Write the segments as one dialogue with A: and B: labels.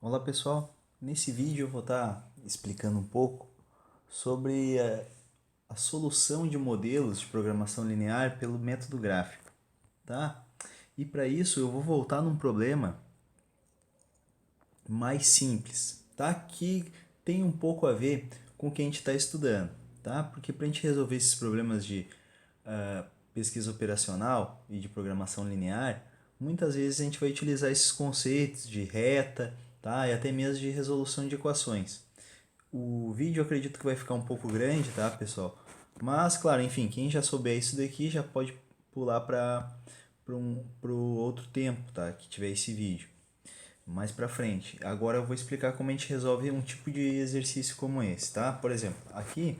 A: Olá pessoal, nesse vídeo eu vou estar explicando um pouco sobre a solução de modelos de programação linear pelo método gráfico, tá? E para isso eu vou voltar num problema mais simples, tá? Que tem um pouco a ver com o que a gente está estudando, tá? Porque para a gente resolver esses problemas de pesquisa operacional e de programação linear, muitas vezes a gente vai utilizar esses conceitos de reta, tá? E até mesmo de resolução de equações. O vídeo eu acredito que vai ficar um pouco grande, tá, pessoal? Mas, claro, enfim, quem já souber isso daqui já pode pular para pro outro tempo, tá? Que tiver esse vídeo mais para frente. Agora eu vou explicar como a gente resolve um tipo de exercício como esse, tá? Por exemplo, aqui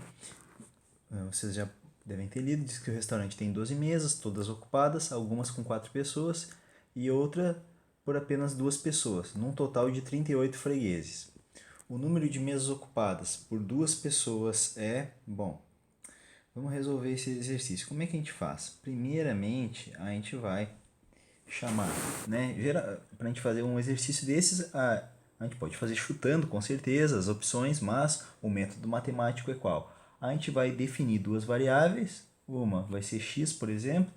A: vocês já devem ter lido, diz que o restaurante tem 12 mesas, todas ocupadas, algumas com 4 pessoas e outra por apenas 2 pessoas, num total de 38 fregueses. O número de mesas ocupadas por 2 pessoas é, bom, vamos resolver esse exercício. Como é que a gente faz? Primeiramente, a gente vai chamar, né? Para a gente fazer um exercício desses, a gente pode fazer chutando, com certeza, as opções, mas o método matemático é qual? A gente vai definir duas variáveis, uma vai ser x, por exemplo,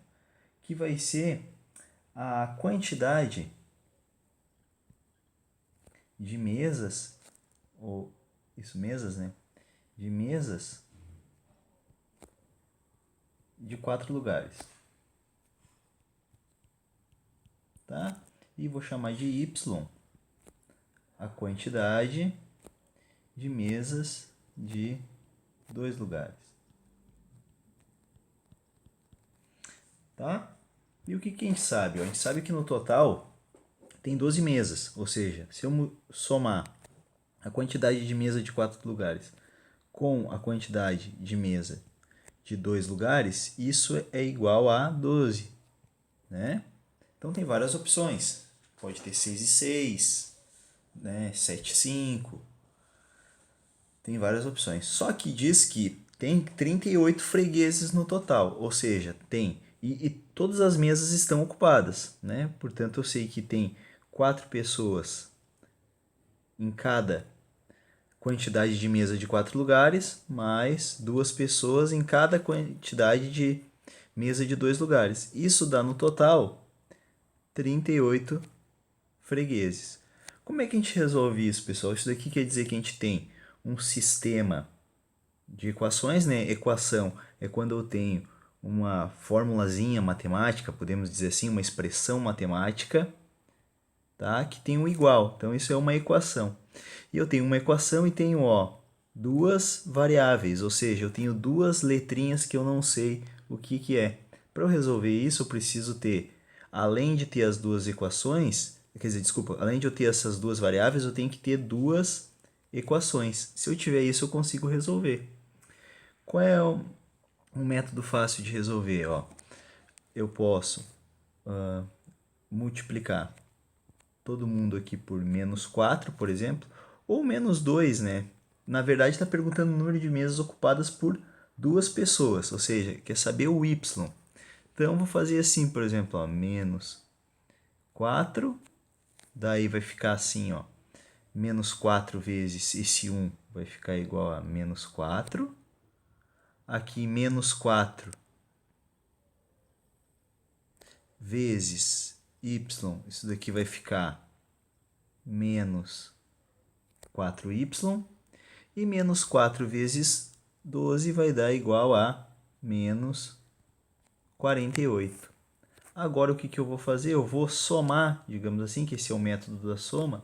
A: que vai ser a quantidade de mesas, ou isso, mesas, né? De mesas de 4 lugares, tá? E vou chamar de y a quantidade de mesas de 2 lugares, tá? E o que a gente sabe? A gente sabe que no total tem 12 mesas, ou seja, se eu somar a quantidade de mesa de 4 lugares com a quantidade de mesa de 2 lugares, isso é igual a 12, né? Então tem várias opções. Pode ter 6 e 6, né? 7 e 5. Tem várias opções. Só que diz que tem 38 fregueses no total, ou seja, tem e todas as mesas estão ocupadas, né? Portanto, eu sei que tem 4 pessoas em cada quantidade de mesa de 4 lugares, mais 2 pessoas em cada quantidade de mesa de 2 lugares. Isso dá no total 38 fregueses. Como é que a gente resolve isso, pessoal? Isso daqui quer dizer que a gente tem um sistema de equações, né? Equação é quando eu tenho uma formulazinha matemática, podemos dizer assim, uma expressão matemática, tá? Que tem um igual. Então isso é uma equação. E eu tenho uma equação e tenho, ó, duas variáveis, ou seja, eu tenho duas letrinhas que eu não sei o que é. Para eu resolver isso, eu preciso ter, além de ter as duas equações, quer dizer, desculpa, além de eu ter essas duas variáveis, eu tenho que ter duas equações. Se eu tiver isso, eu consigo resolver. Qual é um método fácil de resolver? Ó, eu posso multiplicar todo mundo aqui por menos 4, por exemplo, ou menos 2, né? Na verdade, está perguntando o número de mesas ocupadas por duas pessoas, ou seja, quer saber o y. Então, vou fazer assim, por exemplo, ó, menos 4, daí vai ficar assim, ó, menos 4 vezes esse 1 vai ficar igual a menos 4. Aqui, menos 4 vezes y, isso daqui vai ficar menos 4y. E menos 4 vezes 12 vai dar igual a menos 48. Agora o que eu vou fazer? Eu vou somar, digamos assim, que esse é o método da soma,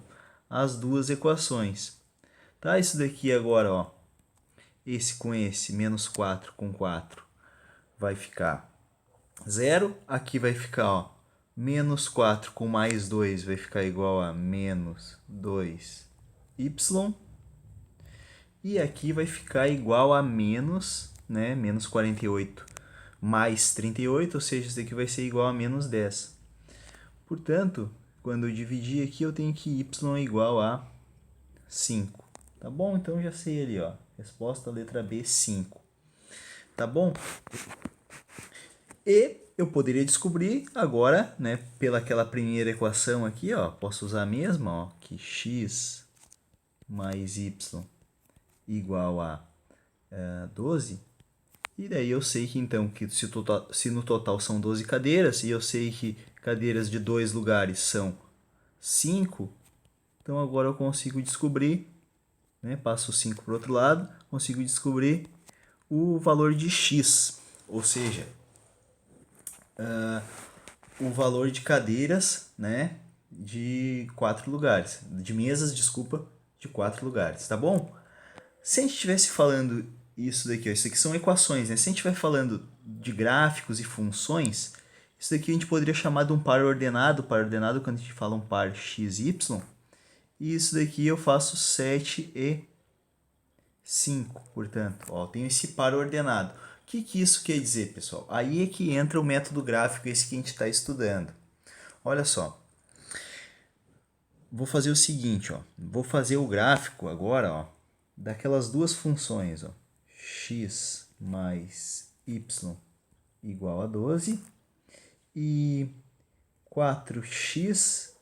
A: as duas equações. Tá? Isso daqui agora, ó, esse com esse, menos 4 com 4, vai ficar 0. Aqui vai ficar, ó, menos 4 com mais 2 vai ficar igual a menos 2y. E aqui vai ficar igual a menos, né, menos 48 mais 38, ou seja, isso daqui vai ser igual a menos 10. Portanto, quando eu dividir aqui, eu tenho que y é igual a 5. Tá bom? Então já sei ali, ó. Resposta letra B, 5. Tá bom? E eu poderia descobrir agora, né, pela aquela primeira equação aqui, ó, posso usar a mesma, ó, que x mais y igual a 12, e daí eu sei que então, que se no total são 12 cadeiras, e eu sei que cadeiras de 2 lugares são 5, então agora eu consigo descobrir, né, passo o 5 para o outro lado, consigo descobrir o valor de x, ou seja, o valor de cadeiras, né, de 4 lugares, de mesas, desculpa, de 4 lugares, tá bom? Se a gente estivesse falando isso daqui, ó, isso aqui são equações, né? Se a gente estiver falando de gráficos e funções, isso daqui a gente poderia chamar de um par ordenado quando a gente fala um par x, y, e isso daqui eu faço 7 e 5, portanto, ó, tenho esse par ordenado. O que isso quer dizer, pessoal? Aí é que entra o método gráfico, esse que a gente está estudando. Olha só, vou fazer o seguinte, ó, vou fazer o gráfico agora, ó, daquelas duas funções, ó, x mais y igual a 12 e 4x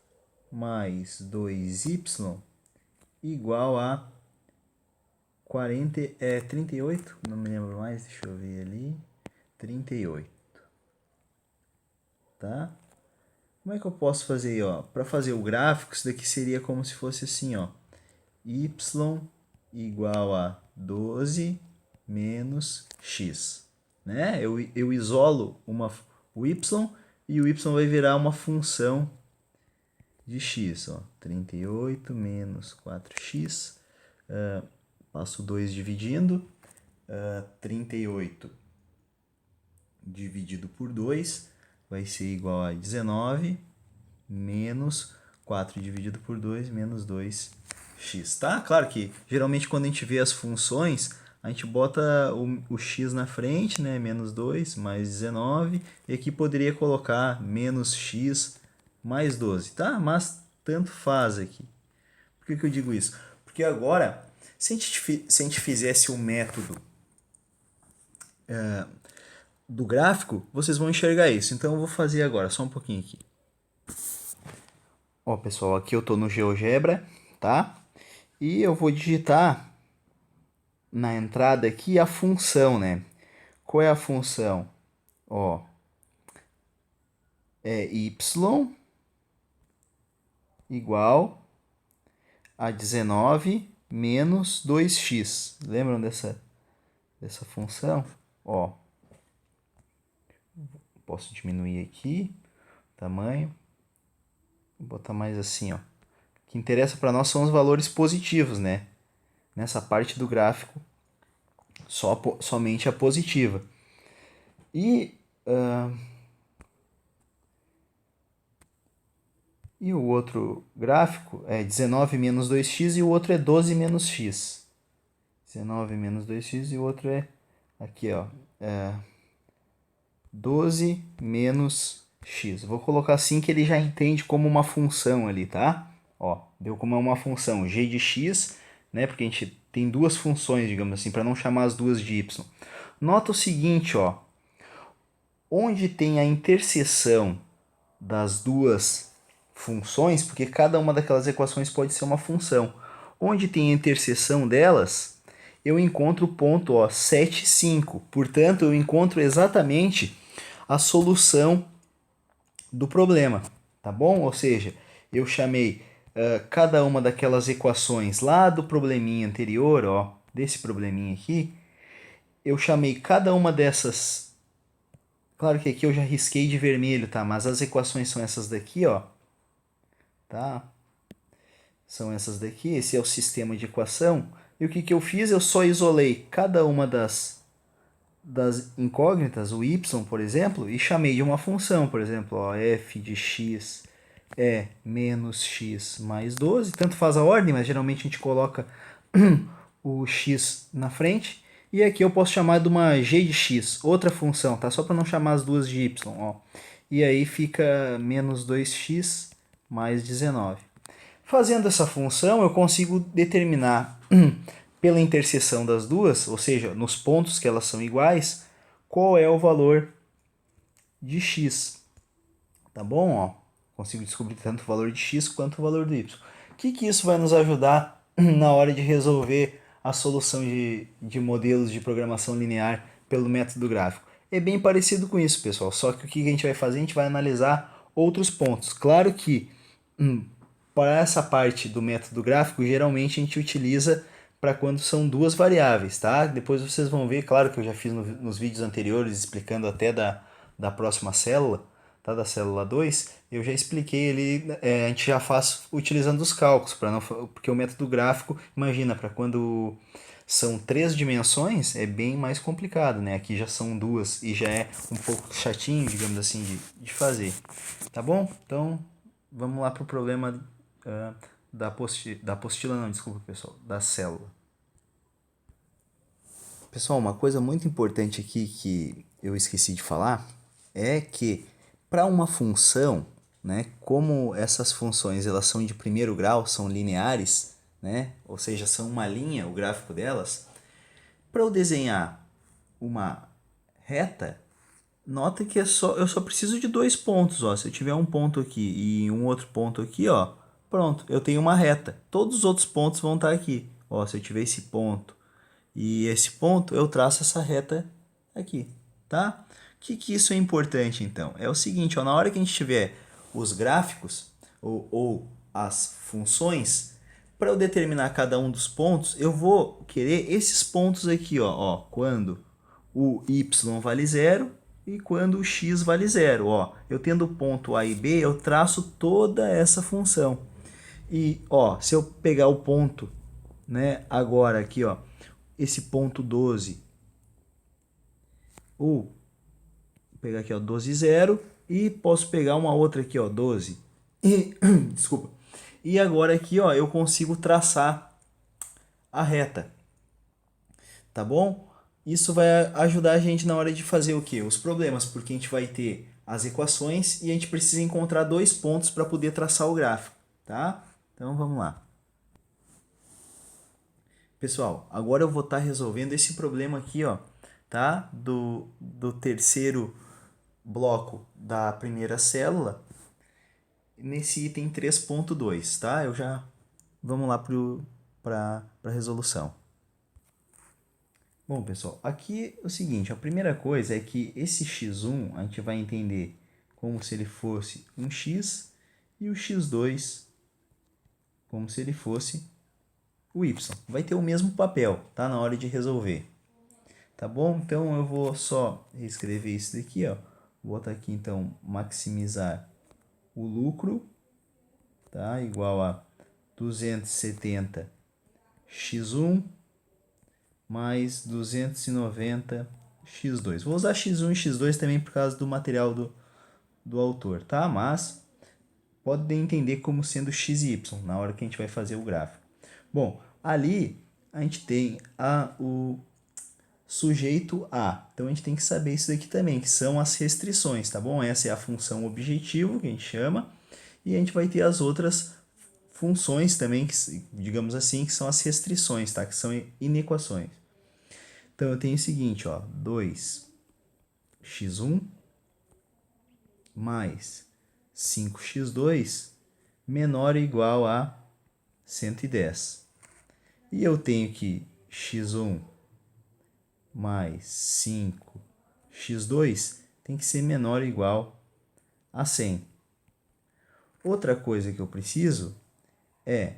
A: mais 2y igual a 38, não me lembro mais, deixa eu ver ali, 38, tá? Como é que eu posso fazer aí, ó? Para fazer o gráfico, isso daqui seria como se fosse assim, ó, y igual a 12 menos x, né? Eu isolo o y e o y vai virar uma função de x, ó, 38 menos 4x, passo 2 dividindo, 38 dividido por 2 vai ser igual a 19 menos 4 dividido por 2 menos 2x, tá? Claro que geralmente quando a gente vê as funções, a gente bota o x na frente, né? Menos 2 mais 19, e aqui poderia colocar menos x mais 12, tá? Mas tanto faz aqui. Por que eu digo isso? Porque agora, se a gente fizesse o método do gráfico, vocês vão enxergar isso. Então eu vou fazer agora, só um pouquinho aqui. Ó, pessoal, aqui eu estou no GeoGebra, tá? E eu vou digitar na entrada aqui a função, né? Qual é a função? Ó, é y igual a 19 menos 2x. Lembram dessa função? Ó, posso diminuir aqui o tamanho. Vou botar mais assim, ó. O que interessa para nós são os valores positivos, né? Nessa parte do gráfico, somente a positiva. E o outro gráfico é 19 menos 2x e o outro é 12 menos x. 19 menos 2x e o outro é aqui, ó, 12 menos x. Vou colocar assim que ele já entende como uma função ali, tá? Ó, deu como uma função g de x, né? Porque a gente tem duas funções, digamos assim, para não chamar as duas de y. Nota o seguinte, ó. Onde tem a interseção das duas funções, porque cada uma daquelas equações pode ser uma função. Onde tem a interseção delas, eu encontro o ponto, ó, 7, 5. Portanto, eu encontro exatamente a solução do problema, tá bom? Ou seja, eu chamei cada uma daquelas equações lá do probleminha anterior, ó, desse probleminha aqui, eu chamei cada uma dessas. Claro que aqui eu já risquei de vermelho, tá? Mas as equações são essas daqui, ó. Tá? São essas daqui, esse é o sistema de equação. E o que eu fiz? Eu só isolei cada uma das incógnitas, o y, por exemplo, e chamei de uma função, por exemplo, ó, f de x é menos x mais 12. Tanto faz a ordem, mas geralmente a gente coloca o x na frente. E aqui eu posso chamar de uma g de x, outra função, tá? Só para não chamar as duas de y, ó. E aí fica menos 2x mais 19. Fazendo essa função, eu consigo determinar pela interseção das duas, ou seja, nos pontos que elas são iguais, qual é o valor de x, tá bom? Ó, consigo descobrir tanto o valor de x quanto o valor do y. O que isso vai nos ajudar na hora de resolver a solução de modelos de programação linear pelo método gráfico? É bem parecido com isso, pessoal, só que o que a gente vai fazer? A gente vai analisar outros pontos. Claro que para essa parte do método gráfico, geralmente a gente utiliza para quando são duas variáveis, tá? Depois vocês vão ver, claro que eu já fiz nos vídeos anteriores explicando até da próxima célula, tá? Da célula 2, eu já expliquei ali, a gente já faz utilizando os cálculos, para não, porque o método gráfico, imagina, para quando são 3 dimensões, é bem mais complicado, né? Aqui já são duas e já é um pouco chatinho, digamos assim, de fazer, tá bom? Então, vamos lá para o problema da apostila, não, desculpa, pessoal, da célula. Pessoal, uma coisa muito importante aqui que eu esqueci de falar é que para uma função, né, como essas funções elas são de primeiro grau, são lineares, né, ou seja, são uma linha, o gráfico delas, para eu desenhar uma reta, nota que eu só preciso de 2 pontos. Ó. Se eu tiver um ponto aqui e um outro ponto aqui, ó, pronto, eu tenho uma reta. Todos os outros pontos vão estar aqui. Ó, se eu tiver esse ponto e esse ponto, eu traço essa reta aqui, tá? O que isso é importante, então? É o seguinte, ó, na hora que a gente tiver os gráficos ou as funções, para eu determinar cada um dos pontos, eu vou querer esses pontos aqui, ó, quando o y vale 0 e quando o x vale 0. Ó, eu tendo o ponto A e B, eu traço toda essa função. E ó, se eu pegar o ponto, né, agora aqui, ó, esse ponto 12, ou vou pegar aqui, ó, 12, 0, e posso pegar uma outra aqui, ó, 12. E, desculpa. E agora aqui, ó, eu consigo traçar a reta. Tá bom? Isso vai ajudar a gente na hora de fazer o quê? Os problemas, porque a gente vai ter as equações e a gente precisa encontrar 2 pontos para poder traçar o gráfico, tá? Então vamos lá. Pessoal, agora eu vou estar resolvendo esse problema aqui, ó, tá? Do terceiro bloco da primeira célula, nesse item 3.2, tá? Vamos lá para a resolução. Bom, pessoal, aqui é o seguinte, a primeira coisa é que esse x1 a gente vai entender como se ele fosse um x e o x2 como se ele fosse o y. Vai ter o mesmo papel, tá? Na hora de resolver. Tá bom? Então eu vou só reescrever isso daqui, ó. Vou botar aqui então maximizar o lucro, tá? Igual a 270 x1 mais 290 x2. Vou usar x1 e x2 também por causa do material do autor, tá? Mas pode entender como sendo x e y na hora que a gente vai fazer o gráfico. Bom, ali a gente tem o sujeito A. Então a gente tem que saber isso daqui também, que são as restrições, tá bom? Essa é a função objetivo que a gente chama, e a gente vai ter as outras funções também, que, digamos assim, que são as restrições, tá? Que são inequações. Então eu tenho o seguinte, ó, 2x1 mais 5x2 menor ou igual a 110. E eu tenho que x1 mais 5x2 tem que ser menor ou igual a 100. Outra coisa que eu preciso é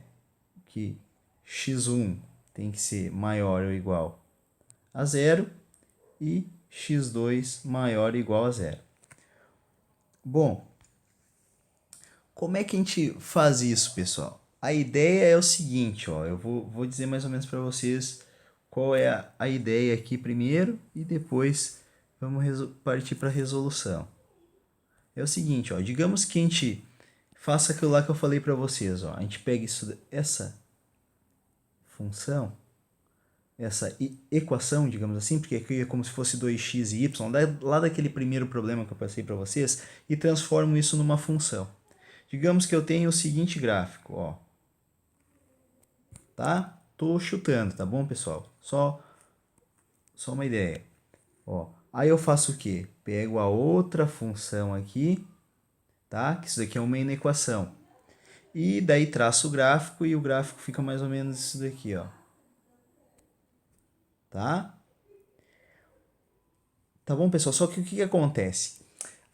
A: que x1 tem que ser maior ou igual a 0 e x2 maior ou igual a 0. Bom, como é que a gente faz isso, pessoal? A ideia é o seguinte, ó, eu vou dizer mais ou menos para vocês qual é a ideia aqui primeiro e depois vamos partir para a resolução. É o seguinte, ó, digamos que a gente faça aquilo lá que eu falei para vocês, ó, a gente pega essa função, essa equação, digamos assim, porque aqui é como se fosse 2x e y, lá daquele primeiro problema que eu passei para vocês, e transformo isso numa função. Digamos que eu tenho o seguinte gráfico, ó. Tá? Tô chutando, tá bom, pessoal? Só uma ideia. Ó, Aí eu faço o quê? Pego a outra função aqui, tá? Que isso daqui é uma inequação. E daí traço o gráfico e o gráfico fica mais ou menos isso daqui, ó. Tá? Tá bom, pessoal? Só que o que acontece?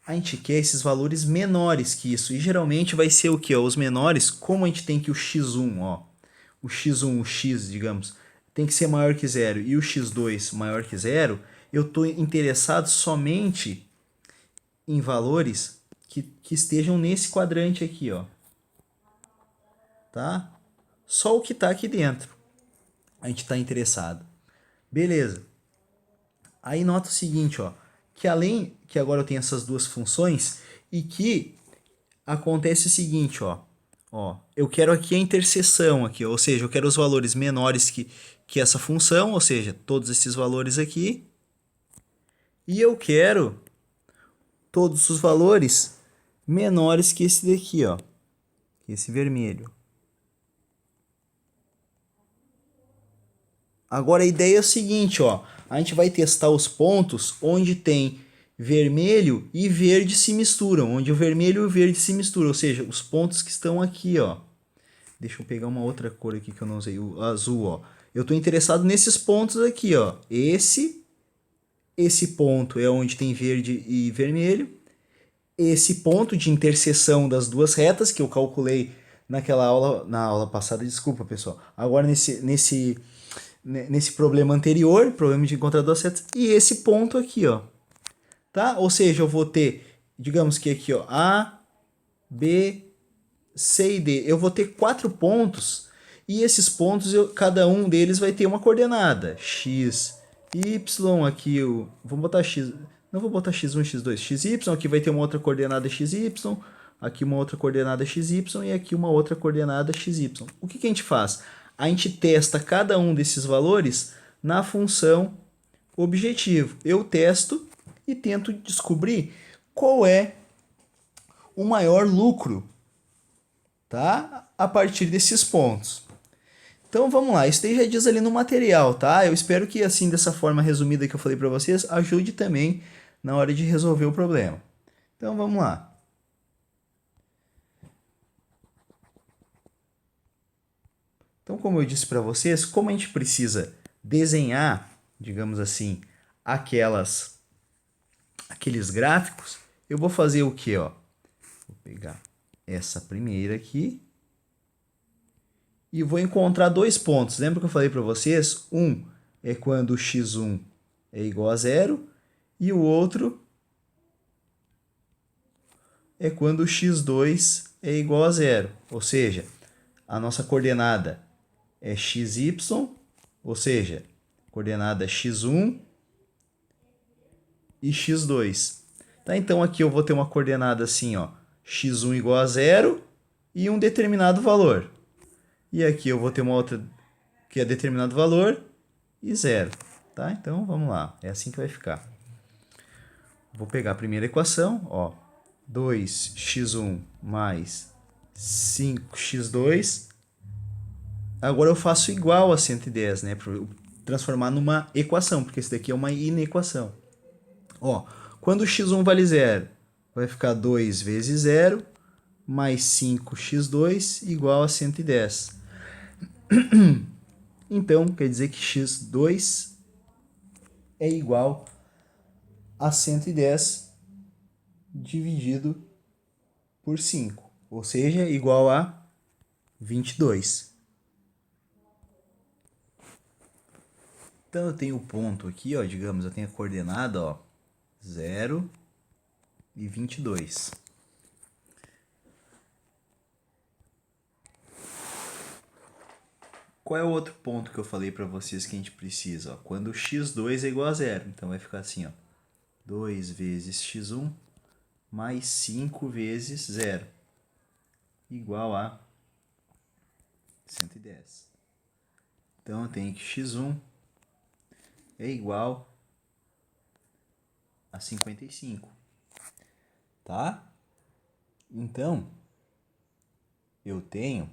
A: A gente quer esses valores menores que isso. E geralmente vai ser o quê? Os menores, como a gente tem que o x1, ó. O x1, o x, digamos, tem que ser maior que zero e o x2 maior que zero, eu estou interessado somente em valores que estejam nesse quadrante aqui, ó. Tá? Só o que está aqui dentro a gente está interessado. Beleza. Aí nota o seguinte, ó, que além que agora eu tenho essas duas funções e que acontece o seguinte, ó, eu quero aqui a interseção aqui, ou seja, eu quero os valores menores que essa função, ou seja, todos esses valores aqui, e eu quero todos os valores menores que esse daqui, ó, esse vermelho. Agora a ideia é o seguinte, ó, a gente vai testar os pontos onde tem vermelho e verde se misturam, onde o vermelho e o verde se misturam, ou seja, os pontos que estão aqui, ó. Deixa eu pegar uma outra cor aqui que eu não usei, o azul, ó. Eu estou interessado nesses pontos aqui, ó. Esse ponto é onde tem verde e vermelho. Esse ponto de interseção das duas retas que eu calculei naquela aula, na aula passada, desculpa, pessoal. Agora nesse problema anterior, problema de encontrar duas retas, e esse ponto aqui, ó. Tá? Ou seja, eu vou ter, digamos que aqui, ó, A, B, C e D. Eu vou ter 4 pontos e esses pontos, cada um deles vai ter uma coordenada. X, Y, aqui eu vou botar X, não vou botar X1, X2, XY, aqui vai ter uma outra coordenada XY, aqui uma outra coordenada XY e aqui uma outra coordenada XY. O que a gente faz? A gente testa cada um desses valores na função objetivo. Eu testo e tento descobrir qual é o maior lucro, tá? A partir desses pontos. Então vamos lá, isso daí já diz ali no material, tá? Eu espero que assim, dessa forma resumida que eu falei para vocês, ajude também na hora de resolver o problema. Então vamos lá. Então, como eu disse para vocês, como a gente precisa desenhar, digamos assim, aqueles gráficos, eu vou fazer o que, ó? Vou pegar essa primeira aqui e vou encontrar dois pontos. Lembra que eu falei para vocês? Um é quando x1 é igual a zero e o outro é quando x2 é igual a zero. Ou seja, a nossa coordenada é xy, ou seja, coordenada x1 e x2. Tá? Então aqui eu vou ter uma coordenada assim, ó, x1 igual a zero e um determinado valor. E aqui eu vou ter uma outra que é determinado valor e zero. Tá? Então vamos lá, é assim que vai ficar. Vou pegar a primeira equação, ó, 2x1 mais 5x2. Agora eu faço igual a 110, né? Para transformar numa equação, porque esse daqui é uma inequação. Ó, quando x1 vale zero, vai ficar 2 vezes zero mais 5x2 igual a 110. Então, quer dizer que x2 é igual a 110 dividido por 5, ou seja, igual a 22. Então eu tenho o ponto aqui, ó, digamos, eu tenho a coordenada, ó, 0 e 22. Qual é o outro ponto que eu falei para vocês que a gente precisa? Ó? Quando x2 é igual a zero. Então vai ficar assim, ó, 2 vezes x1 mais 5 vezes zero, igual a 110. Então eu tenho que x1 é igual a 55. Tá? Então, eu tenho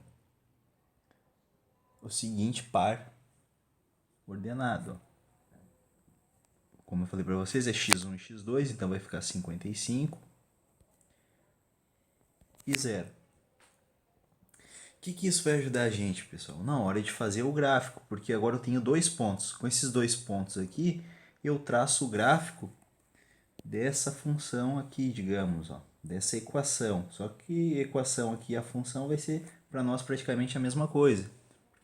A: o seguinte par ordenado. como eu falei para vocês, é x1 e x2, então vai ficar 55 e 0. O que isso vai ajudar a gente, pessoal? Na hora de fazer o gráfico, porque agora eu tenho 2 pontos. Com esses 2 pontos aqui, eu traço o gráfico dessa função aqui, digamos, ó, dessa equação. Só que a equação aqui e a função vai ser para nós praticamente a mesma coisa.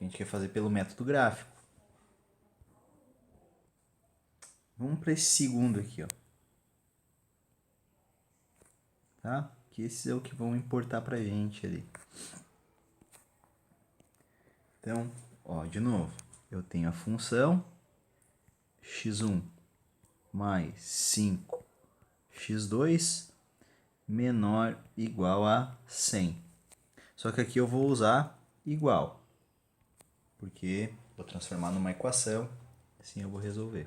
A: A gente quer fazer pelo método gráfico. Vamos para esse segundo aqui, ó. Tá? Que esses é o que vão importar para a gente ali. Então, ó, de novo, eu tenho a função x1 mais 5x2 menor ou igual a 100. Só que aqui eu vou usar igual, porque vou transformar numa equação, assim eu vou resolver.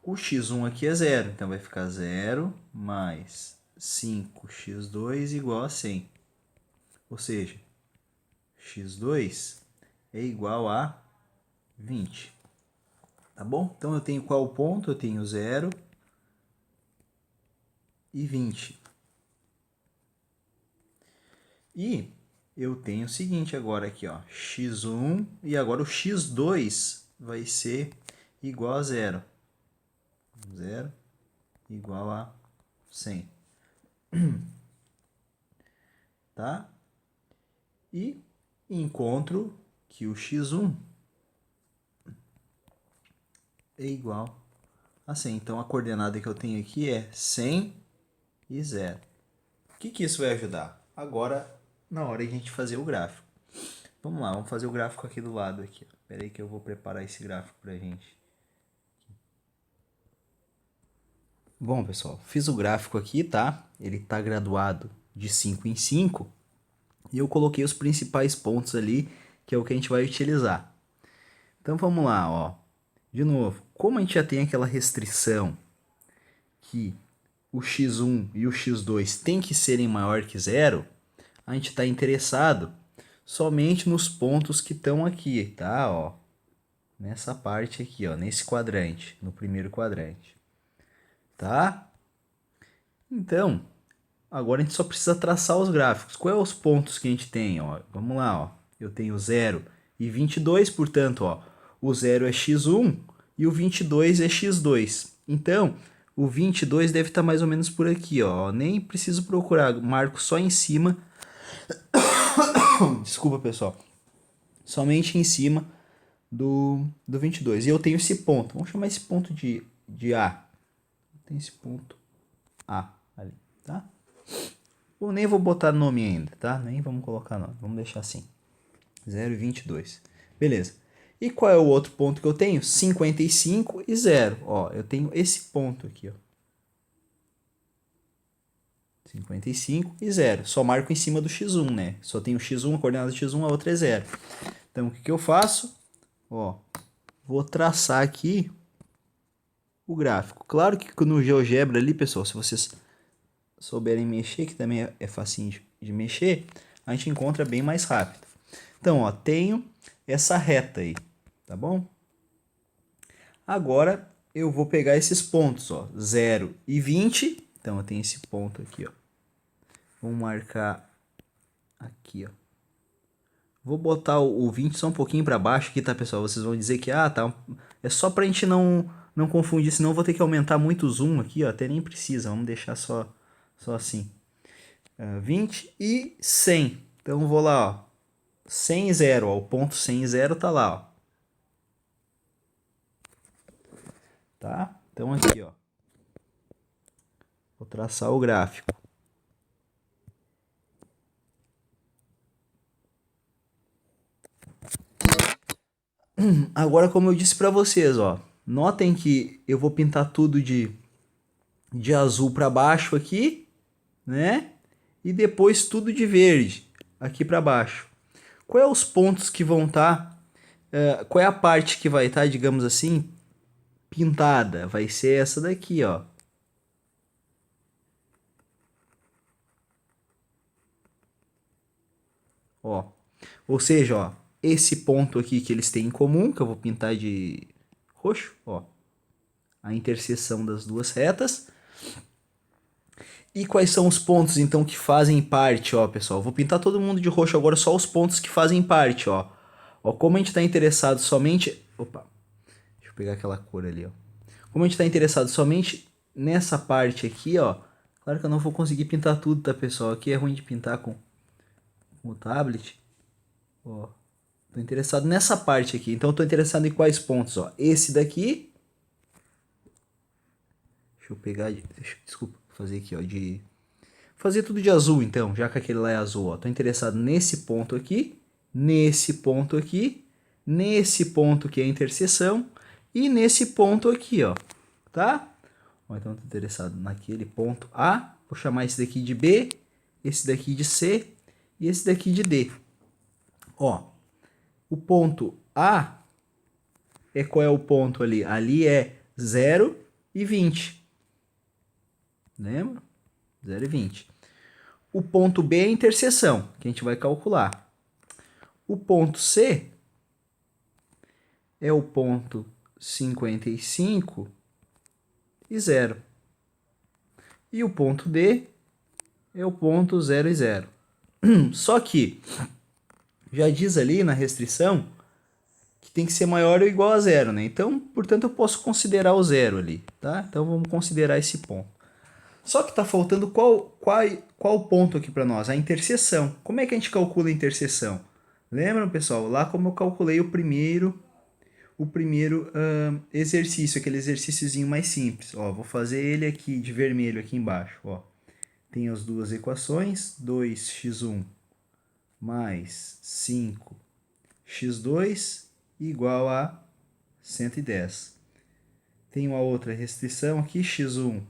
A: O x1 aqui é 0, então vai ficar 0 mais 5x2 igual a 100. Ou seja, x2 é igual a 20. Tá bom? Então eu tenho qual ponto? Eu tenho 0 e 20. E eu tenho o seguinte agora aqui, ó, x1 e agora o x2 vai ser igual a 0. 0 igual a 100. Tá? E encontro que o x1 é igual a 100. Então a coordenada que eu tenho aqui é 100 e 0. O que isso vai ajudar? Agora, na hora de a gente fazer o gráfico. Vamos lá, vamos fazer o gráfico aqui do lado. Espera aí que eu vou preparar esse gráfico pra gente. Bom, pessoal, fiz o gráfico aqui, tá? Ele tá graduado de 5 em 5. E eu coloquei os principais pontos ali, que é o que a gente vai utilizar. Então vamos lá, ó. De novo, como a gente já tem aquela restrição que o x1 e o x2 tem que serem maior que 0, a gente está interessado somente nos pontos que estão aqui, tá? Ó, nessa parte aqui, ó, nesse quadrante, no primeiro quadrante, tá? Então, agora a gente só precisa traçar os gráficos. Quais são os pontos que a gente tem? Ó? Vamos lá, ó. Eu tenho 0 e 22, portanto, ó, o 0 é x1 e o 22 é x2. Então, o 22 deve estar mais ou menos por aqui, ó. Nem preciso procurar, marco só em cima. Desculpa, pessoal. Somente em cima do 22. E eu tenho esse ponto. Vamos chamar esse ponto de A. Tem esse ponto A ali, tá? Eu nem vou botar nome ainda, tá? Nem vamos colocar nome. Vamos deixar assim. 0 e 22. Beleza. E qual é o outro ponto que eu tenho? 55 e 0. Ó, eu tenho esse ponto aqui, ó. 55 e 0. Só marco em cima do x1, né? Só tenho x1, a coordenada x1, a outra é 0. Então, o que eu faço? Ó, vou traçar aqui o gráfico. Claro que no GeoGebra ali, pessoal, se vocês souberem mexer, que também é facinho de mexer, a gente encontra bem mais rápido. Então, ó, tenho essa reta aí, tá bom? Agora, eu vou pegar esses pontos, ó, 0 e 20. Então, eu tenho esse ponto aqui, ó. Vou marcar aqui, ó. Vou botar o 20 só um pouquinho para baixo aqui, tá, pessoal? Vocês vão dizer que, tá, é só pra gente não confundir, senão eu vou ter que aumentar muito o zoom aqui, ó. Até nem precisa, vamos deixar só assim. 20 e 100. Então, vou lá, ó. 100 e 0, ó. O ponto 100 e 0 tá lá, ó. Tá? Então, aqui, ó. Vou traçar o gráfico. Agora, como eu disse para vocês, ó, notem que eu vou pintar tudo de azul para baixo aqui, né? E depois tudo de verde aqui para baixo. Qual é os pontos que vão estar? Qual é a parte que vai estar, digamos assim, pintada? Vai ser essa daqui, ó. Ó. Ou seja, ó, esse ponto aqui que eles têm em comum, que eu vou pintar de roxo, ó. a interseção das duas retas. E quais são os pontos, então, que fazem parte, ó, pessoal? Vou pintar todo mundo de roxo agora, só os pontos que fazem parte, ó. Ó, como a gente está interessado somente... Opa, deixa eu pegar aquela cor ali, ó. Como a gente está interessado somente nessa parte aqui, ó. Claro que eu não vou conseguir pintar tudo, tá, pessoal? Aqui é ruim de pintar com o tablet. Ó, tô interessado nessa parte aqui. Então, eu tô interessado em quais pontos, ó. Esse daqui. Deixa eu pegar... Desculpa, vou fazer aqui, ó, de... Fazer tudo de azul, então, já que aquele lá é azul, ó. Tô interessado nesse ponto aqui, nesse ponto aqui, nesse ponto que é a interseção e nesse ponto aqui, ó, tá? Ó, então, tô interessado naquele ponto A, vou chamar esse daqui de B, esse daqui de C e esse daqui de D. Ó, o ponto A, qual é o ponto ali? Ali é 0 e 20. Lembra? 0 e 20. O ponto B é a interseção, que a gente vai calcular. O ponto C é o ponto 55 e 0. E o ponto D é o ponto 0 e 0. Só que já diz ali na restrição que tem que ser maior ou igual a 0, né? Então, portanto, eu posso considerar o 0 ali, tá? Então, vamos considerar esse ponto. Só que está faltando qual ponto aqui para nós? A interseção. Como é que a gente calcula a interseção? Lembram, pessoal? Lá como eu calculei o primeiro exercício, aquele exercíciozinho mais simples. Ó, vou fazer ele aqui de vermelho aqui embaixo. Ó. Tem as duas equações, 2x1 mais 5x2 igual a 110. Tem uma outra restrição aqui, x1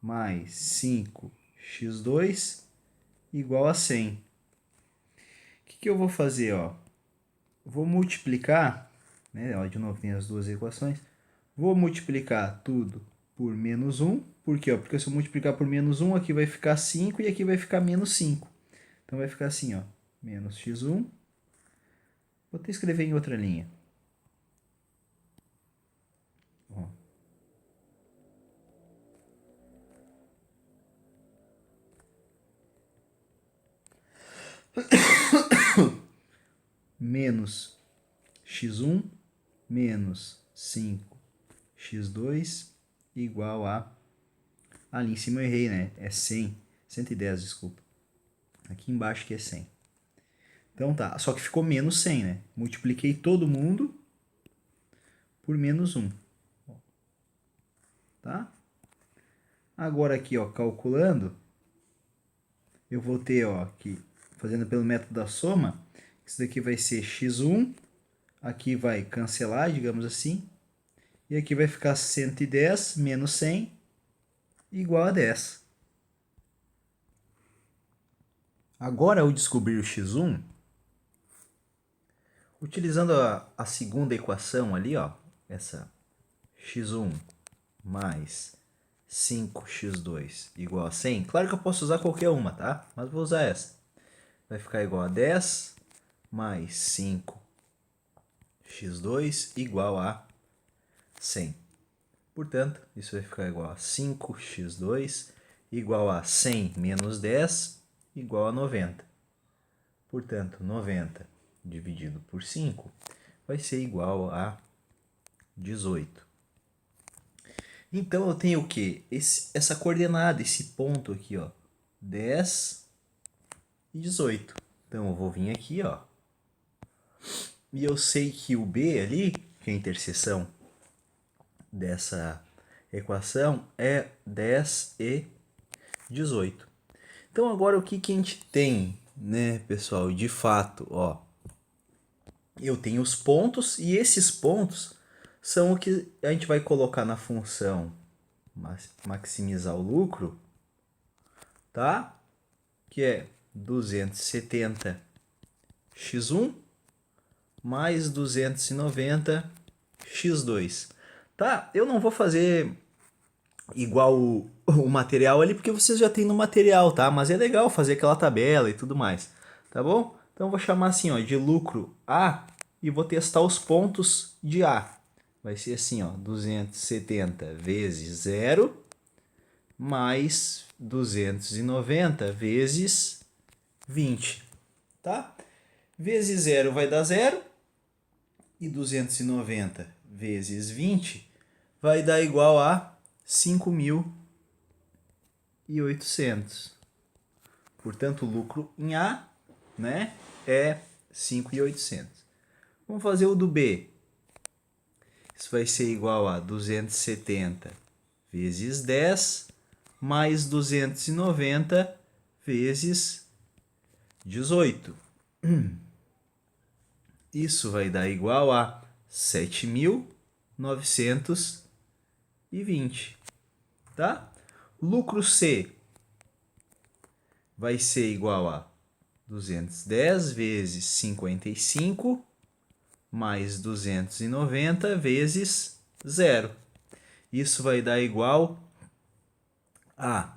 A: mais 5x2 igual a 100. O que eu vou fazer? Ó? Vou multiplicar, né? Ó, de novo tem as duas equações. Vou multiplicar tudo por menos 1. Por quê? Ó? Porque se eu multiplicar por menos 1, aqui vai ficar 5 e aqui vai ficar menos 5. Então vai ficar assim, ó, menos x1. Vou até escrever em outra linha. Ó. Menos x1 menos 5x2 igual a... Ali em cima eu errei, né? É 100. 110, desculpa. Aqui embaixo que é 100. Então tá, só que ficou menos 100, né? Multipliquei todo mundo por menos 1. Tá? Agora aqui, ó, calculando, eu vou ter, ó, aqui, fazendo pelo método da soma, isso daqui vai ser x1, aqui vai cancelar, digamos assim, e aqui vai ficar 110 menos 100 igual a 10. Agora, ao descobrir o x1, utilizando a segunda equação ali, ó, essa x1 mais 5x2 igual a 100, claro que eu posso usar qualquer uma, tá? Mas vou usar essa. Vai ficar igual a 10 mais 5x2 igual a 100. Portanto, isso vai ficar igual a 5x2 igual a 100 menos 10 igual a 90. Portanto, 90 dividido por 5 vai ser igual a 18. Então, eu tenho o quê? Essa coordenada, esse ponto aqui, ó, 10 e 18. Então, eu vou vir aqui, ó, e eu sei que o B ali, que é a interseção dessa equação, é 10 e 18. Então, agora o que a gente tem, né, pessoal? De fato, ó, eu tenho os pontos e esses pontos são o que a gente vai colocar na função maximizar o lucro, tá? Que é 270x1 mais 290x2. Tá? Eu não vou fazer igual o material ali, porque vocês já tem no material, tá? Mas é legal fazer aquela tabela e tudo mais, tá bom? Então eu vou chamar assim, ó, de lucro A e vou testar os pontos de A. vai ser assim, ó, 270 vezes 0 mais 290 vezes 20, tá? Vezes 0 vai dar 0 e 290 vezes 20 vai dar igual a 5.800. Portanto, o lucro em A, né, é 5.800. Vamos fazer o do B. Isso vai ser igual a 270 vezes 10 mais 290 vezes 18. Isso vai dar igual a 7.920, tá? Lucro C vai ser igual a 210 vezes 55 mais 290 vezes 0. Isso vai dar igual a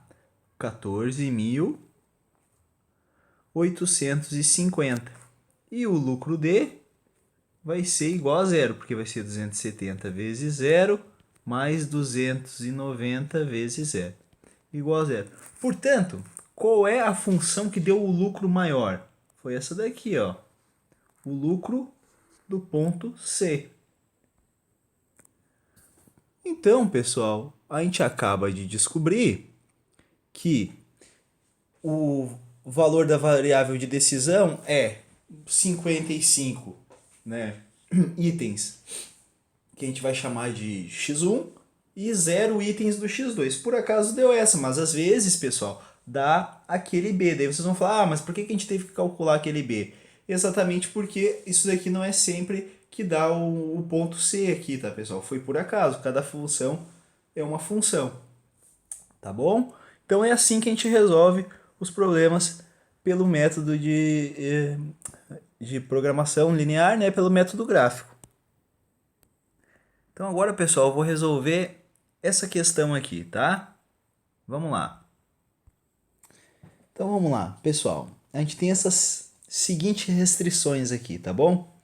A: 14.850. E o lucro D vai ser igual a 0, porque vai ser 270 vezes 0 mais 290 vezes 0, igual a 0. Portanto, qual é a função que deu o lucro maior? Foi essa daqui, ó. O lucro do ponto C. Então, pessoal, a gente acaba de descobrir que o valor da variável de decisão é 55, né, itens que a gente vai chamar de x1 e 0 itens do x2. Por acaso deu essa, mas às vezes, pessoal, dá aquele B. Daí vocês vão falar, mas por que a gente teve que calcular aquele B? Exatamente porque isso daqui não é sempre que dá o ponto C aqui, tá, pessoal? Foi por acaso, cada função é uma função, tá bom? Então é assim que a gente resolve os problemas pelo método de programação linear, né, pelo método gráfico. Então agora, pessoal, eu vou resolver essa questão aqui, tá? Vamos lá. Então vamos lá, pessoal. A gente tem essas seguintes restrições aqui, tá bom?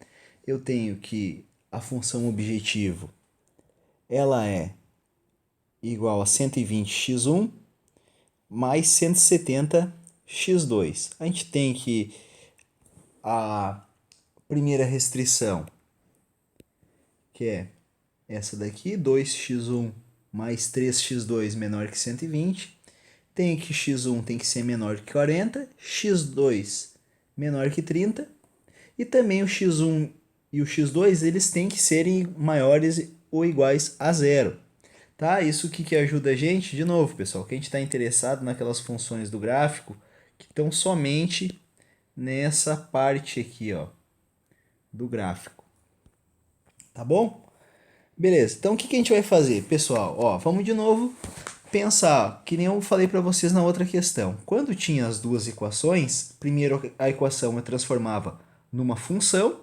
A: Eu tenho que a função objetivo ela é igual a 120x1 mais 170x2. A gente tem que a primeira restrição, que é essa daqui, 2x1 mais 3x2 menor que 120. Tem que x1 tem que ser menor que 40, x2 menor que 30. E também o x1 e o x2 eles têm que serem maiores ou iguais a zero. Tá? Isso que ajuda a gente, de novo, pessoal, que a gente está interessado naquelas funções do gráfico que estão somente nessa parte aqui, ó, do gráfico. Tá bom? Beleza, então o que a gente vai fazer, pessoal? Ó, vamos de novo pensar, que nem eu falei para vocês na outra questão. Quando tinha as duas equações, primeiro a equação eu transformava numa função,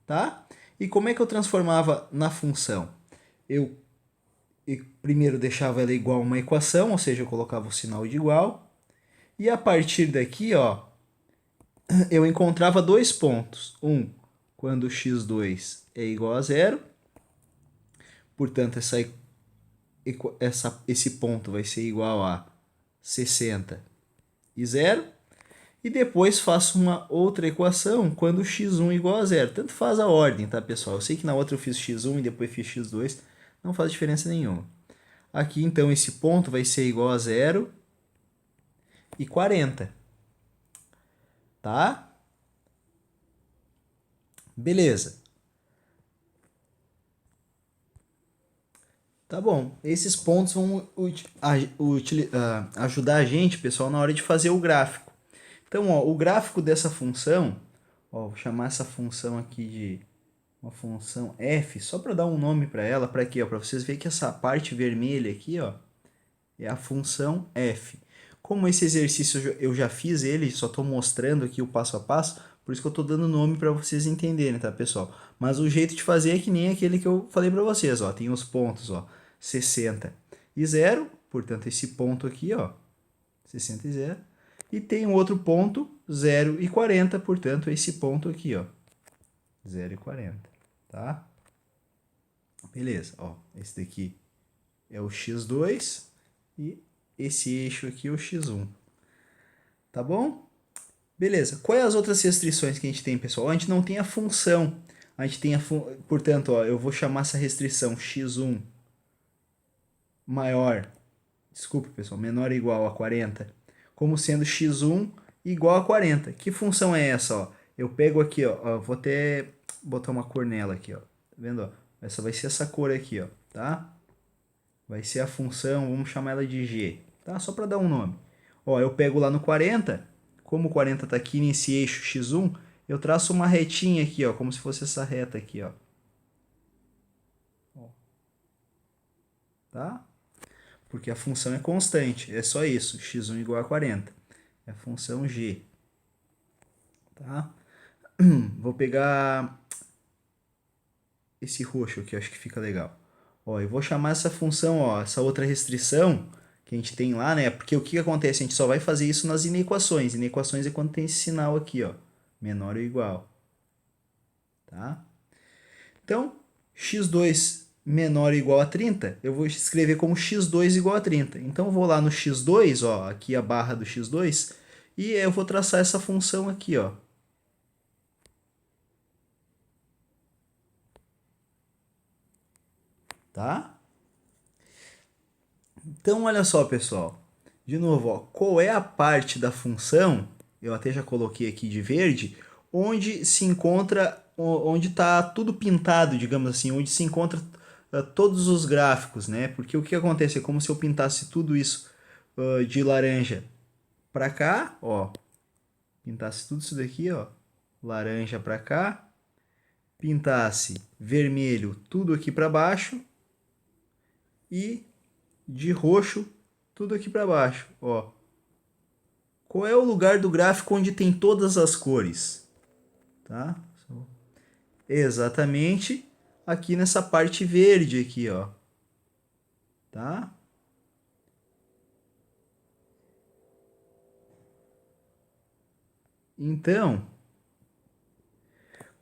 A: tá? E como é que eu transformava na função? Eu primeiro deixava ela igual a uma equação, ou seja, eu colocava o sinal de igual. E a partir daqui, ó, eu encontrava dois pontos. Um, quando x2 é igual a zero. Portanto, esse ponto vai ser igual a 60 e 0. E depois faço uma outra equação quando x1 é igual a zero. Tanto faz a ordem, tá, pessoal? Eu sei que na outra eu fiz x1 e depois fiz x2. Não faz diferença nenhuma. Aqui, então, esse ponto vai ser igual a 0 e 40. Tá? Beleza. Tá bom. Esses pontos vão ajudar a gente, pessoal, na hora de fazer o gráfico. Então, ó, o gráfico dessa função, ó, vou chamar essa função aqui de uma função f, só para dar um nome para ela, para quê? Para vocês verem que essa parte vermelha aqui, ó, é a função f. Como esse exercício eu já fiz ele, só estou mostrando aqui o passo a passo, por isso que eu estou dando nome para vocês entenderem, tá, pessoal? Mas o jeito de fazer é que nem aquele que eu falei para vocês, ó, tem os pontos, ó, 60 e 0, portanto esse ponto aqui, ó, 60 e 0. E tem um outro ponto, 0 e 40, portanto, esse ponto aqui, ó, 0 e 40, tá? Beleza, ó, esse daqui é o x2 e esse eixo aqui é o x1. Tá bom? Beleza. Quais as outras restrições que a gente tem, pessoal? A gente não tem a função. A gente tem portanto, ó, eu vou chamar essa restrição x1 maior, desculpa, pessoal, menor ou igual a 40, como sendo x1 igual a 40. Que função é essa, ó? Eu pego aqui, ó, vou até botar uma cor nela aqui, ó. Tá vendo, ó? Essa vai ser essa cor aqui, ó, tá? Vai ser a função, vamos chamar ela de g, tá? Só para dar um nome. Ó, eu pego lá no 40, como o 40 está aqui nesse eixo x1, eu traço uma retinha aqui, ó, como se fosse essa reta aqui, ó. Tá? Porque a função é constante, é só isso, x1 igual a 40. É a função g. Tá? Vou pegar esse roxo aqui, acho que fica legal. Ó, eu vou chamar essa função, ó, essa outra restrição que a gente tem lá, né? Porque o que acontece? A gente só vai fazer isso nas inequações. Inequações é quando tem esse sinal aqui, ó, menor ou igual. Tá? Então, x2 menor ou igual a 30, eu vou escrever como x2 igual a 30. Então, eu vou lá no x2, ó, aqui a barra do x2, e eu vou traçar essa função aqui, ó. Tá? Então, olha só, pessoal. De novo, ó, qual é a parte da função, eu até já coloquei aqui de verde, onde se encontra, onde está tudo pintado, digamos assim, onde se encontra todos os gráficos, né? Porque o que acontece é como se eu pintasse tudo isso de laranja para cá, ó, pintasse tudo isso daqui, ó, laranja para cá, pintasse vermelho tudo aqui para baixo e de roxo tudo aqui para baixo, ó. Qual é o lugar do gráfico onde tem todas as cores? Tá? Exatamente aqui nessa parte verde aqui, ó. Tá? Então,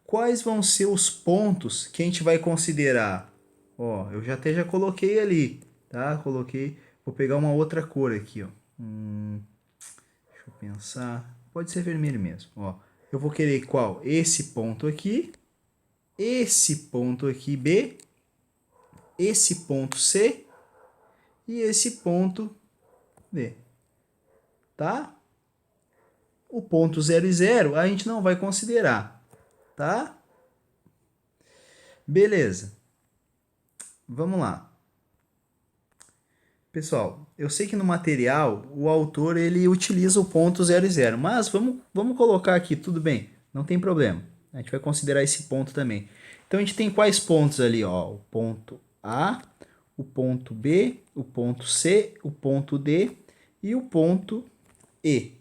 A: quais vão ser os pontos que a gente vai considerar? Ó, eu já coloquei ali, tá? Coloquei, vou pegar uma outra cor aqui, ó. Deixa eu pensar. Pode ser vermelho mesmo, ó. Eu vou querer qual? Esse ponto aqui, esse ponto aqui B, esse ponto C e esse ponto D. Tá? O ponto 0 e 0 a gente não vai considerar, tá? Beleza. Vamos lá. Pessoal, eu sei que no material o autor ele utiliza o ponto 0 e 0, mas vamos colocar aqui, tudo bem, não tem problema. A gente vai considerar esse ponto também. Então a gente tem quais pontos ali, ó? O ponto A, o ponto B, o ponto C, o ponto D e o ponto E.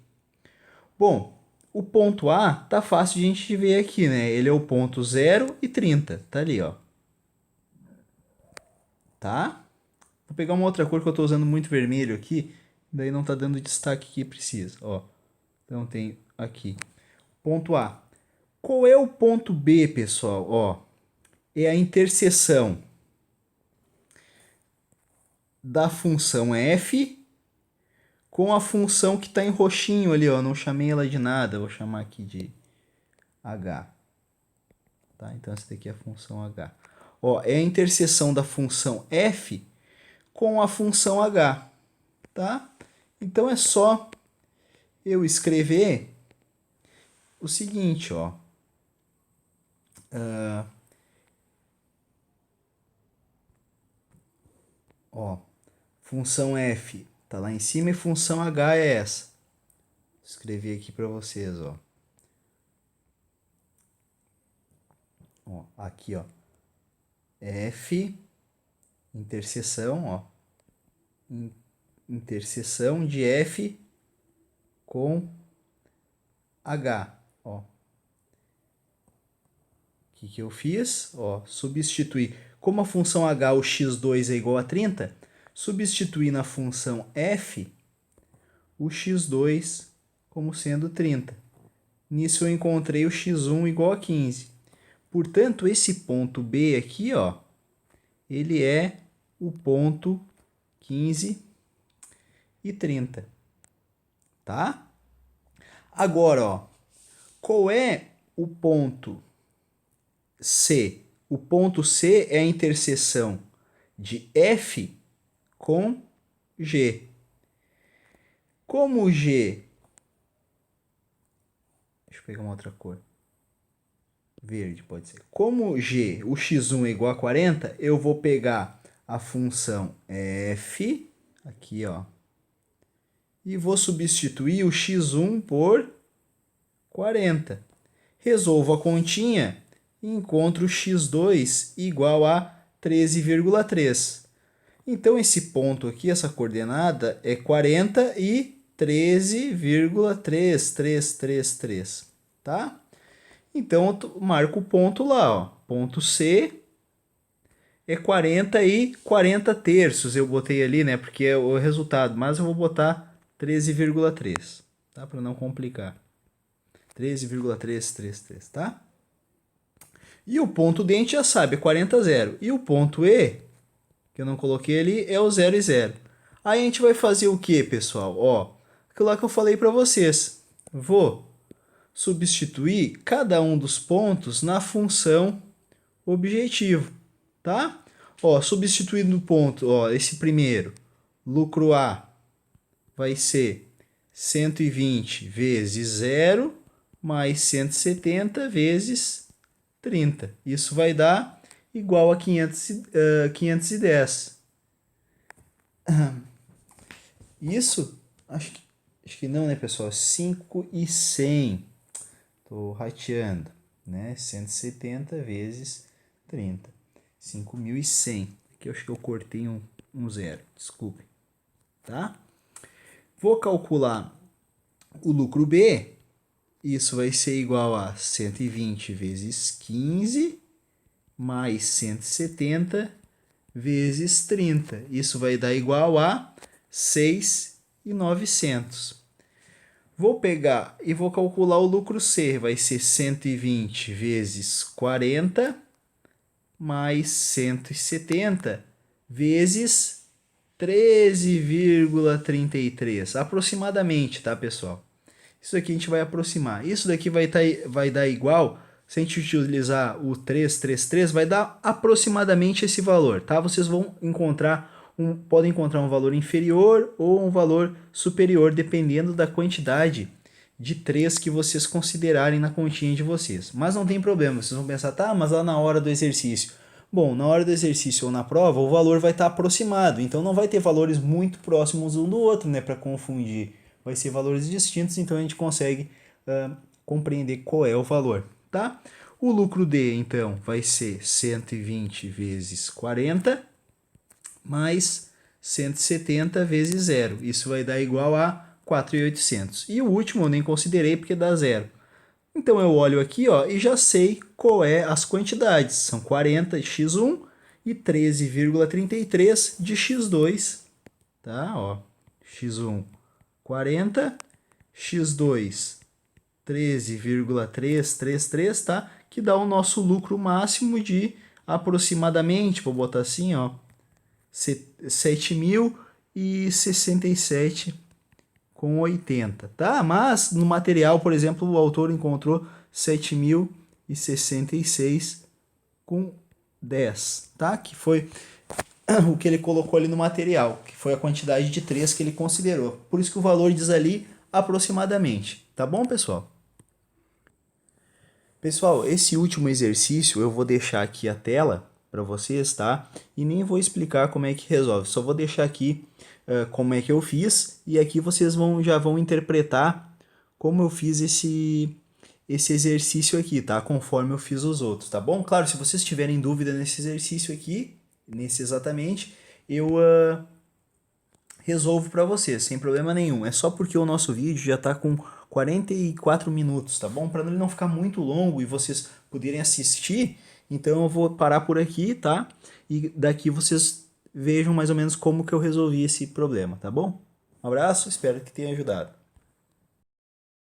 A: Bom, o ponto A tá fácil de a gente ver aqui, né? Ele é o ponto 0 e 30, tá ali, ó. Tá? Vou pegar uma outra cor que eu estou usando muito vermelho aqui, daí não está dando o destaque que precisa, ó. Então tem aqui. Ponto A. Qual é o ponto B, pessoal? Ó, é a interseção da função f com a função que está em roxinho ali, ó. Não chamei ela de nada, vou chamar aqui de h. Tá? Então essa daqui é a função h. Ó, é a interseção da função f com a função h, tá? Então é só eu escrever o seguinte, ó. Ó, função f tá lá em cima e função h é essa. Vou escrever aqui para vocês, ó. Ó. Aqui, ó. F, interseção, ó. Interseção de f com h, ó. O que eu fiz? Ó, substituir. Como a função h, o x2 é igual a 30, substituir na função f o x2 como sendo 30. Nisso eu encontrei o x1 igual a 15. Portanto, esse ponto B aqui, ó, ele é o ponto 15 e 30, tá? Agora, ó, qual é o ponto C? O ponto C é a interseção de F com G. Como o G... Deixa eu pegar uma outra cor. Verde pode ser. Como G, o x1 é igual a 40, eu vou pegar a função f, aqui ó, e vou substituir o x1 por 40. Resolvo a continha e encontro o x2 igual a 13,3. Então esse ponto aqui, essa coordenada, é 40 e 13,3333, tá? Então eu marco o ponto lá, ó. Ponto C é 40 e 40 terços. Eu botei ali, né? Porque é o resultado. Mas eu vou botar 13,3, tá? Para não complicar. 13,333, tá? E o ponto D a gente já sabe, é 40, 0. E o ponto E, que eu não coloquei ali, é o 0 e 0. Aí a gente vai fazer o que, pessoal? Ó, aquilo lá que eu falei para vocês. Vou substituir cada um dos pontos na função objetivo, tá? Ó, substituindo o ponto, ó, esse primeiro, lucro A vai ser 120 vezes 0 mais 170 vezes 30. Isso vai dar igual a 510. Isso, acho que não, né, pessoal? 5.100. Estou rateando, né? 170 vezes 30. 5.100. Aqui eu acho que eu cortei um zero. Desculpe. Tá? Vou calcular o lucro B. Isso vai ser igual a 120 vezes 15 mais 170 vezes 30. Isso vai dar igual a 6.900. Vou pegar e vou calcular o lucro C. Vai ser 120 vezes 40 mais 170 vezes 13,33. Aproximadamente, tá, pessoal? Isso aqui a gente vai aproximar. Isso daqui vai dar igual, se a gente utilizar o 333, vai dar aproximadamente esse valor, tá? Vocês vão podem encontrar um valor inferior ou um valor superior, dependendo da quantidade de 3 que vocês considerarem na continha de vocês. Mas não tem problema, vocês vão pensar, tá, mas lá na hora do exercício. Bom, na hora do exercício ou na prova, o valor vai estar aproximado, então não vai ter valores muito próximos um do outro, né, para confundir. Vai ser valores distintos, então a gente consegue compreender qual é o valor, tá? O lucro D, então, vai ser 120 vezes 40 mais 170 vezes 0. Isso vai dar igual a 4.800. E o último eu nem considerei porque dá 0. Então eu olho aqui, ó, e já sei qual é as quantidades. São 40 de x1 e 13,33 de x2. Tá? Ó, x1 40, x2 13,333, tá? Que dá o nosso lucro máximo de aproximadamente, vou botar assim, ó, 7.067,80, tá? Mas no material, por exemplo, o autor encontrou 7.066,10, tá? Que foi o que ele colocou ali no material, que foi a quantidade de 3 que ele considerou. Por isso que o valor diz ali aproximadamente, tá bom, pessoal? Pessoal, esse último exercício eu vou deixar aqui a tela para vocês, tá? E nem vou explicar como é que resolve, só vou deixar aqui como é que eu fiz e aqui vocês já vão interpretar como eu fiz esse exercício aqui, tá? Conforme eu fiz os outros, tá bom? Claro, se vocês tiverem dúvida nesse exercício aqui, nesse exatamente, eu resolvo para vocês, sem problema nenhum. É só porque o nosso vídeo já está com 44 minutos, tá bom? Para ele não ficar muito longo e vocês poderem assistir, então eu vou parar por aqui, tá? E daqui vocês vejam mais ou menos como que eu resolvi esse problema, tá bom? Um abraço, espero que tenha ajudado.